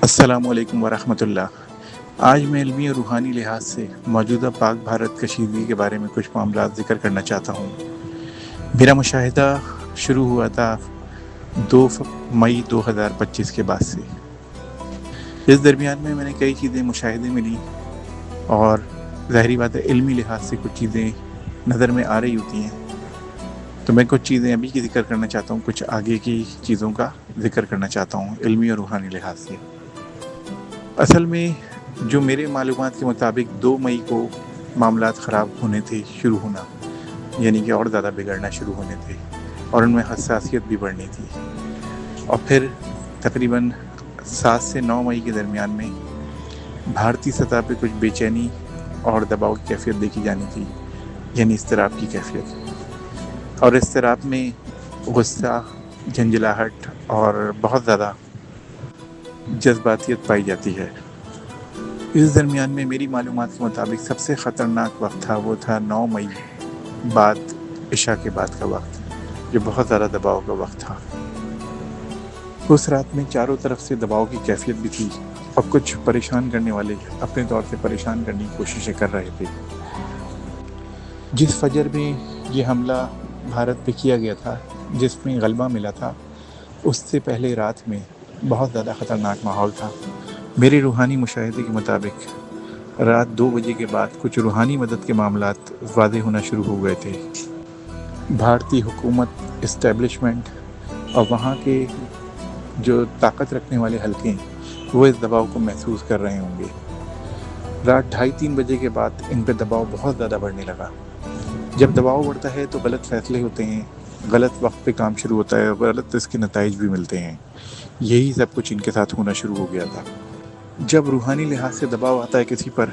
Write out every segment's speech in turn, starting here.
السلام علیکم ورحمۃ اللہ۔ آج میں علمی اور روحانی لحاظ سے موجودہ پاک بھارت کشیدگی کے بارے میں کچھ معاملات ذکر کرنا چاہتا ہوں۔ میرا مشاہدہ شروع ہوا تھا 2 مئی 2025 کے بعد سے۔ اس درمیان میں نے کئی چیزیں مشاہدے میں لی، اور ظاہری بات ہے علمی لحاظ سے کچھ چیزیں نظر میں آ رہی ہوتی ہیں، تو میں کچھ چیزیں ابھی کی ذکر کرنا چاہتا ہوں، کچھ آگے کی چیزوں کا ذکر کرنا چاہتا ہوں علمی اور روحانی لحاظ سے۔ اصل میں جو میرے معلومات کے مطابق 2 مئی کو معاملات خراب ہونے تھے، شروع ہونا، یعنی کہ اور زیادہ بگڑنا شروع ہونے تھے، اور ان میں حساسیت بھی بڑھنی تھی، اور پھر تقریباً 7 سے 9 مئی کے درمیان میں بھارتی سطح پہ کچھ بے چینی اور دباؤ کی کیفیت دیکھی جانی تھی، یعنی اضطراب کی کیفیت، اور اضطراب میں غصہ، جھنجھلاہٹ اور بہت زیادہ جذباتیت پائی جاتی ہے۔ اس درمیان میں میری معلومات کے مطابق سب سے خطرناک وقت تھا، وہ تھا 9 مئی بعد عشاء کے بعد کا وقت، جو بہت زیادہ دباؤ کا وقت تھا۔ اس رات میں چاروں طرف سے دباؤ کی کیفیت بھی تھی، اور کچھ پریشان کرنے والے اپنے طور سے پریشان کرنے کی کوششیں کر رہے تھے۔ جس فجر میں یہ حملہ بھارت پہ کیا گیا تھا، جس میں غلبہ ملا تھا، اس سے پہلے رات میں بہت زیادہ خطرناک ماحول تھا۔ میرے روحانی مشاہدے کے مطابق رات 2 بجے کے بعد کچھ روحانی مدد کے معاملات واضح ہونا شروع ہو گئے تھے۔ بھارتی حکومت، اسٹیبلشمنٹ اور وہاں کے جو طاقت رکھنے والے حلقے ہیں، وہ اس دباؤ کو محسوس کر رہے ہوں گے۔ رات 2:30-3 بجے کے بعد ان پہ دباؤ بہت زیادہ بڑھنے لگا۔ جب دباؤ بڑھتا ہے تو غلط فیصلے ہوتے ہیں، غلط وقت پہ کام شروع ہوتا ہے، اور غلط اس کے نتائج بھی ملتے ہیں۔ یہی سب کچھ ان کے ساتھ ہونا شروع ہو گیا تھا۔ جب روحانی لحاظ سے دباؤ آتا ہے کسی پر،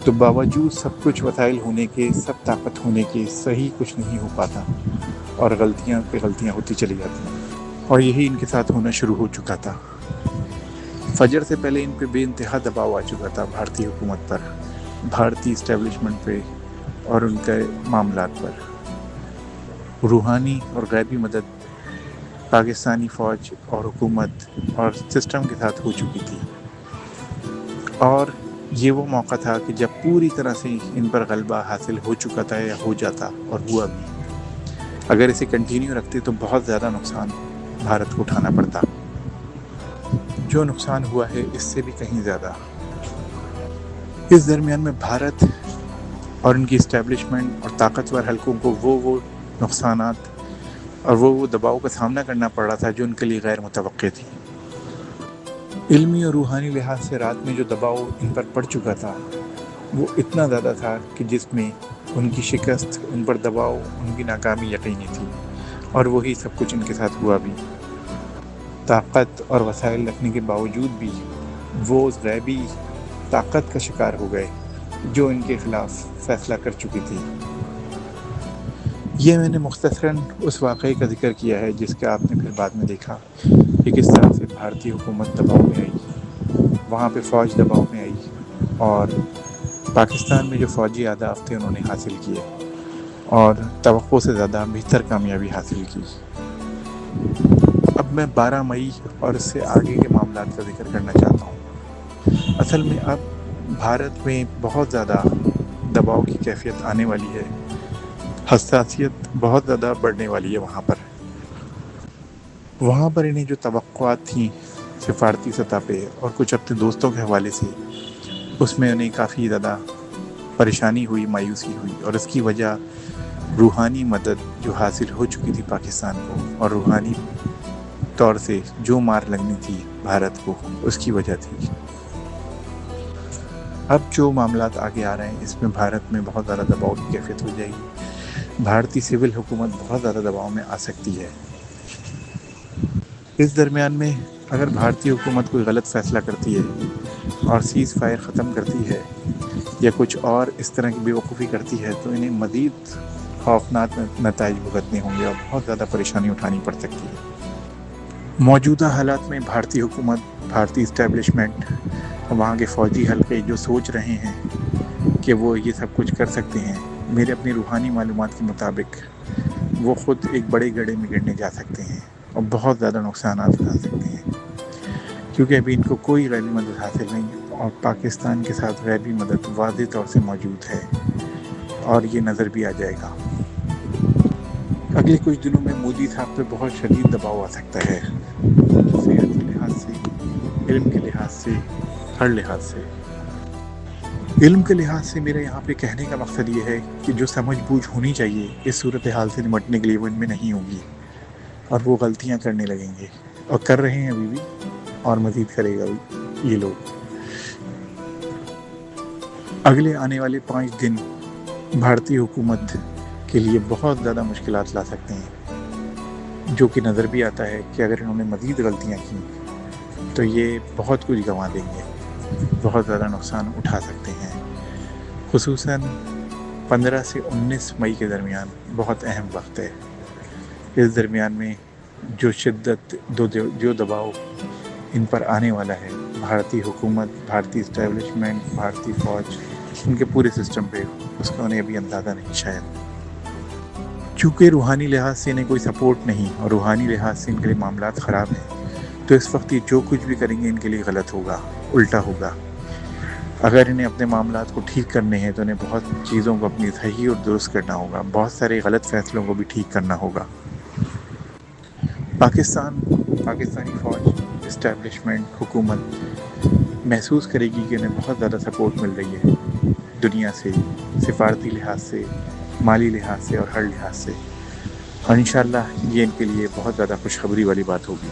تو باوجود سب کچھ وسائل ہونے کے، سب طاقت ہونے کے، صحیح کچھ نہیں ہو پاتا، اور غلطیاں پہ غلطیاں ہوتی چلی جاتی ہیں، اور یہی ان کے ساتھ ہونا شروع ہو چکا تھا۔ فجر سے پہلے ان پہ بے انتہا دباؤ آ چکا تھا، بھارتی حکومت پر، بھارتی اسٹیبلشمنٹ پہ اور ان کے معاملات پر۔ روحانی اور غیبی مدد پاکستانی فوج اور حکومت اور سسٹم کے ساتھ ہو چکی تھی، اور یہ وہ موقع تھا کہ جب پوری طرح سے ان پر غلبہ حاصل ہو چکا تھا، یا ہو جاتا، اور ہوا بھی۔ اگر اسے کنٹینیو رکھتے تو بہت زیادہ نقصان بھارت کو اٹھانا پڑتا۔ جو نقصان ہوا ہے اس سے بھی کہیں زیادہ۔ اس درمیان میں بھارت اور ان کی اسٹیبلشمنٹ اور طاقتور حلقوں کو وہ نقصانات اور وہ دباؤ کا سامنا کرنا پڑ رہا تھا جو ان کے لیے غیر متوقع تھی۔ علمی اور روحانی لحاظ سے رات میں جو دباؤ ان پر پڑ چکا تھا، وہ اتنا زیادہ تھا کہ جس میں ان کی شکست، ان پر دباؤ، ان کی ناکامی یقینی تھی، اور وہی سب کچھ ان کے ساتھ ہوا بھی۔ طاقت اور وسائل رکھنے کے باوجود بھی وہ اس غیبی طاقت کا شکار ہو گئے جو ان کے خلاف فیصلہ کر چکی تھی۔ یہ میں نے مختصراً اس واقعے کا ذکر کیا ہے جس کا آپ نے پھر بعد میں دیکھا کہ کس طرح سے بھارتی حکومت دباؤ میں آئی، وہاں پہ فوج دباؤ میں آئی، اور پاکستان میں جو فوجی اہداف تھے انہوں نے حاصل کیے، اور توقع سے زیادہ بہتر کامیابی حاصل کی۔ اب میں 12 مئی اور اس سے آگے کے معاملات کا ذکر کرنا چاہتا ہوں۔ اصل میں اب بھارت میں بہت زیادہ دباؤ کی کیفیت آنے والی ہے، حساسیت بہت زیادہ بڑھنے والی ہے وہاں پر انہیں جو توقعات تھیں سفارتی سطح پہ اور کچھ اپنے دوستوں کے حوالے سے، اس میں انہیں کافی زیادہ پریشانی ہوئی، مایوسی ہوئی، اور اس کی وجہ روحانی مدد جو حاصل ہو چکی تھی پاکستان کو، اور روحانی طور سے جو مار لگنی تھی بھارت کو، اس کی وجہ تھی۔ اب جو معاملات آگے آ رہے ہیں اس میں بھارت میں بہت زیادہ دباؤ کی کیفیت ہو جائے گی، بھارتی سول حکومت بہت زیادہ دباؤ میں آ سکتی ہے۔ اس درمیان میں اگر بھارتی حکومت کوئی غلط فیصلہ کرتی ہے اور سیز فائر ختم کرتی ہے، یا کچھ اور اس طرح کی بیوقوفی کرتی ہے، تو انہیں مزید خوفناک نتائج بھگتنے ہوں گے اور بہت زیادہ پریشانی اٹھانی پڑ سکتی ہے۔ موجودہ حالات میں بھارتی حکومت، بھارتی اسٹیبلشمنٹ، وہاں کے فوجی حلقے جو سوچ رہے ہیں کہ وہ یہ سب کچھ کر سکتے ہیں، میرے اپنی روحانی معلومات کے مطابق وہ خود ایک بڑے گڑھے میں گرنے جا سکتے ہیں اور بہت زیادہ نقصانات اٹھا سکتے ہیں، کیونکہ ابھی ان کو کوئی غیبی مدد حاصل نہیں، اور پاکستان کے ساتھ غیبی مدد واضح طور سے موجود ہے، اور یہ نظر بھی آ جائے گا۔ اگلے کچھ دنوں میں مودی صاحب پہ بہت شدید دباؤ آ سکتا ہے، صحت کے لحاظ سے، علم کے لحاظ سے، ہر لحاظ سے۔ علم کے لحاظ سے میرا یہاں پہ کہنے کا مقصد یہ ہے کہ جو سمجھ بوجھ ہونی چاہیے اس صورتحال سے نمٹنے کے لیے وہ ان میں نہیں ہوگی، اور وہ غلطیاں کرنے لگیں گے، اور کر رہے ہیں ابھی بھی، اور مزید کرے گا بھی یہ لوگ۔ اگلے آنے والے 5 دن بھارتی حکومت کے لیے بہت زیادہ مشکلات لا سکتے ہیں، جو کہ نظر بھی آتا ہے کہ اگر انہوں نے مزید غلطیاں کی تو یہ بہت کچھ گنوا دیں گے، بہت زیادہ نقصان اٹھا سکتے ہیں۔ خصوصاً 15 سے 19 مئی کے درمیان بہت اہم وقت ہے۔ اس درمیان میں جو شدت، جو دباؤ ان پر آنے والا ہے، بھارتی حکومت، بھارتی اسٹیبلشمنٹ، بھارتی فوج، ان کے پورے سسٹم پہ، اس کا انہیں ابھی اندازہ نہیں شاید۔ چونکہ روحانی لحاظ سے انہیں کوئی سپورٹ نہیں، اور روحانی لحاظ سے ان کے لیے معاملات خراب ہیں، تو اس وقت یہ جو کچھ بھی کریں گے ان کے لیے غلط ہوگا، الٹا ہوگا۔ اگر انہیں اپنے معاملات کو ٹھیک کرنے ہیں تو انہیں بہت چیزوں کو اپنی صحیح اور درست کرنا ہوگا، بہت سارے غلط فیصلوں کو بھی ٹھیک کرنا ہوگا۔ پاکستانی فوج، اسٹیبلشمنٹ، حکومت محسوس کرے گی کہ انہیں بہت زیادہ سپورٹ مل رہی ہے دنیا سے، سفارتی لحاظ سے، مالی لحاظ سے، اور ہر لحاظ سے، اور انشاءاللہ یہ ان کے لیے بہت زیادہ خوشخبری والی بات ہوگی۔